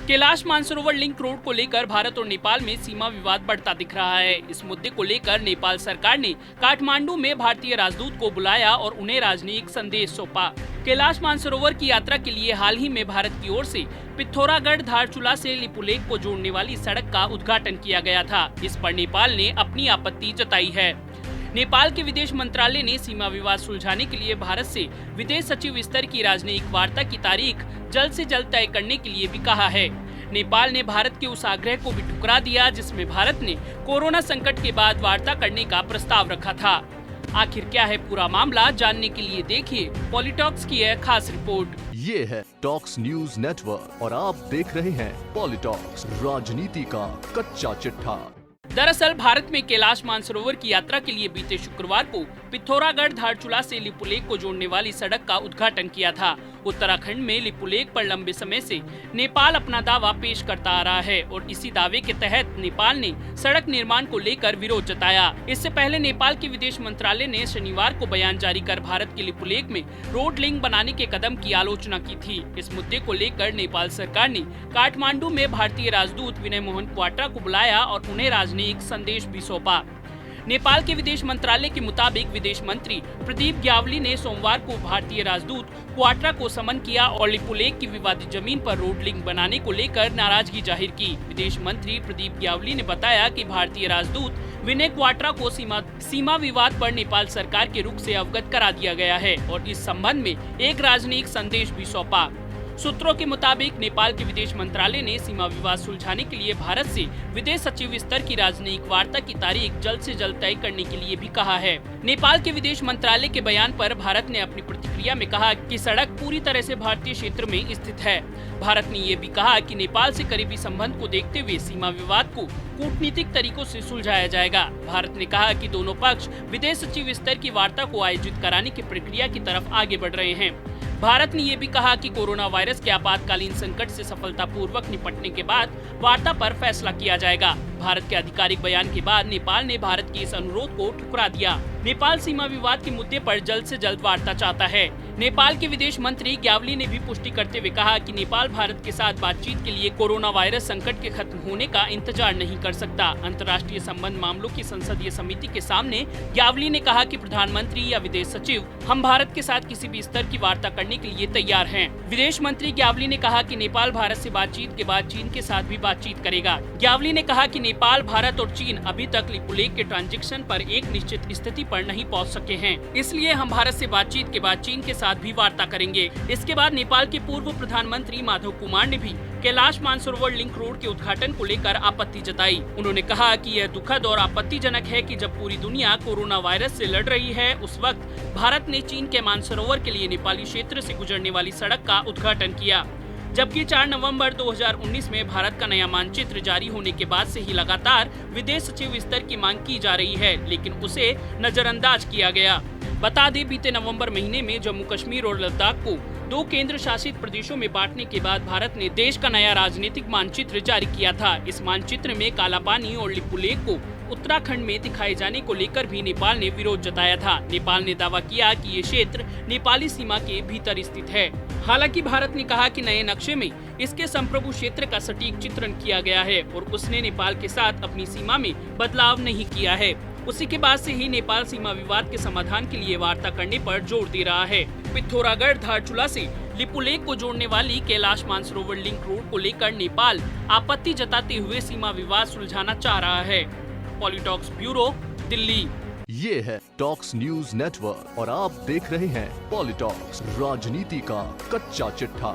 Kailash Mansarovar link road को लेकर भारत और नेपाल में सीमा विवाद बढ़ता दिख रहा है। इस मुद्दे को लेकर नेपाल सरकार ने काठमांडू में भारतीय राजदूत को बुलाया और उन्हें राजनयिक संदेश सौंपा। कैलाश मानसरोवर की यात्रा के लिए हाल ही में भारत की ओर से पिथौरागढ़ धारचूला से लिपुलेख को जोड़ने वाली सड़क का उद्घाटन किया गया था। इस पर नेपाल ने अपनी आपत्ति जताई है। नेपाल के विदेश मंत्रालय ने सीमा विवाद सुलझाने के लिए भारत से विदेश सचिव स्तर की राजनयिक वार्ता की तारीख जल्द से जल्द तय करने के लिए भी कहा है। नेपाल ने भारत के उस आग्रह को भी ठुकरा दिया जिसमें भारत ने कोरोना संकट के बाद वार्ता करने का प्रस्ताव रखा था। आखिर क्या है पूरा मामला, जानने के लिए देखिए पॉलिटॉक्स की यह खास रिपोर्ट। ये है टॉक्स न्यूज नेटवर्क और आप देख रहे हैं पॉलिटॉक्स, राजनीति का कच्चा चिट्ठा। दरअसल भारत में कैलाश मानसरोवर की यात्रा के लिए बीते शुक्रवार को पिथौरागढ़ धारचूला से लिपुलेख को जोड़ने वाली सड़क का उद्घाटन किया था। उत्तराखंड में लिपुलेख पर लंबे समय से नेपाल अपना दावा पेश करता आ रहा है और इसी दावे के तहत नेपाल ने सड़क निर्माण को लेकर विरोध जताया। इससे पहले नेपाल के विदेश मंत्रालय ने शनिवार को बयान जारी कर भारत के लिपुलेख में रोड लिंक बनाने के कदम की आलोचना की थी। इस मुद्दे को लेकर नेपाल सरकार ने काठमांडू में भारतीय राजदूत विनय मोहन क्वाट्रा को बुलाया और उन्हें राजनयिक संदेश भी सौंपा। नेपाल के विदेश मंत्रालय के मुताबिक विदेश मंत्री प्रदीप ग्यावली ने सोमवार को भारतीय राजदूत क्वाट्रा को समन किया और लिपुलेख की विवादित जमीन पर रोड लिंक बनाने को लेकर नाराजगी जाहिर की। विदेश मंत्री प्रदीप ग्यावली ने बताया कि भारतीय राजदूत विनय क्वाट्रा को सीमा विवाद पर नेपाल सरकार के रुख से अवगत करा दिया गया है और इस संबंध में एक राजनयिक संदेश भी सौंपा। सूत्रों के मुताबिक नेपाल के विदेश मंत्रालय ने सीमा विवाद सुलझाने के लिए भारत से विदेश सचिव स्तर की राजनयिक वार्ता की तारीख जल्द से जल्द तय करने के लिए भी कहा है। नेपाल के विदेश मंत्रालय के बयान पर भारत ने अपनी प्रतिक्रिया में कहा कि सड़क पूरी तरह से भारतीय क्षेत्र में स्थित है। भारत ने ये भी कहा कि नेपाल से करीबी संबंध को देखते हुए सीमा विवाद को कूटनीतिक तरीकों से सुलझाया जाएगा। भारत ने कहा कि दोनों पक्ष विदेश सचिव स्तर की वार्ता को आयोजित कराने की प्रक्रिया की तरफ आगे बढ़ रहे हैं। भारत ने ये भी कहा कि कोरोना वायरस के आपातकालीन संकट से सफलतापूर्वक निपटने के बाद वार्ता पर फैसला किया जाएगा। भारत के आधिकारिक बयान के बाद नेपाल ने भारत के इस अनुरोध को ठुकरा दिया। नेपाल सीमा विवाद के मुद्दे पर जल्द से जल्द वार्ता चाहता है। नेपाल के विदेश मंत्री ग्यावली ने भी पुष्टि करते हुए कहा कि नेपाल भारत के साथ बातचीत के लिए कोरोना वायरस संकट के खत्म होने का इंतजार नहीं कर सकता। अंतर्राष्ट्रीय संबंध मामलों की संसदीय समिति के सामने ग्यावली ने कहा कि प्रधानमंत्री या विदेश सचिव हम भारत के साथ किसी भी स्तर की वार्ता करने के लिए तैयार हैं। विदेश मंत्री ग्यावली ने कहा कि नेपाल भारत से बातचीत के बाद चीन के साथ भी बातचीत करेगा। ग्यावली ने कहा कि नेपाल, भारत और चीन अभी तक लिपुलेख के ट्रांजैक्शन पर एक निश्चित स्थिति पर नहीं पहुंच सके हैं, इसलिए हम भारत से बातचीत के बाद चीन के साथ भी वार्ता करेंगे। इसके बाद नेपाल के पूर्व प्रधानमंत्री माधव कुमार ने भी कैलाश मानसरोवर लिंक रोड के उद्घाटन को लेकर आपत्ति जताई। उन्होंने कहा कि यह दुखद और आपत्तिजनक है कि जब पूरी दुनिया कोरोना वायरस से लड़ रही है उस वक्त भारत ने चीन के मानसरोवर के लिए नेपाली क्षेत्र से गुजरने वाली सड़क का उद्घाटन किया। जबकि 4 नवंबर 2019 में भारत का नया मानचित्र जारी होने के बाद से ही लगातार विदेश सचिव स्तर की मांग की जा रही है, लेकिन उसे नजरअंदाज किया गया। बता दें, बीते नवंबर महीने में जम्मू कश्मीर और लद्दाख को 2 केंद्र शासित प्रदेशों में बांटने के बाद भारत ने देश का नया राजनीतिक मानचित्र जारी किया था। इस मानचित्र में काला पानी और लिपुलेख को उत्तराखंड में दिखाए जाने को लेकर भी नेपाल ने विरोध जताया था। नेपाल ने दावा किया कि ये क्षेत्र नेपाली सीमा के भीतर स्थित है। हालांकि भारत ने कहा कि नए नक्शे में इसके संप्रभु क्षेत्र का सटीक चित्रण किया गया है और उसने नेपाल के साथ अपनी सीमा में बदलाव नहीं किया है। उसी के बाद से ही नेपाल सीमा विवाद के समाधान के लिए वार्ता करने पर जोर दे रहा है। पिथौरागढ़ धारचूला से लिपुलेख को जोड़ने वाली कैलाश मानसरोवर लिंक रोड को लेकर नेपाल आपत्ति जताते हुए सीमा विवाद सुलझाना चाह रहा है। पॉलिटॉक्स ब्यूरो, दिल्ली। ये है टॉक्स न्यूज नेटवर्क और आप देख रहे हैं पॉलिटॉक्स, राजनीति का कच्चा चिट्ठा।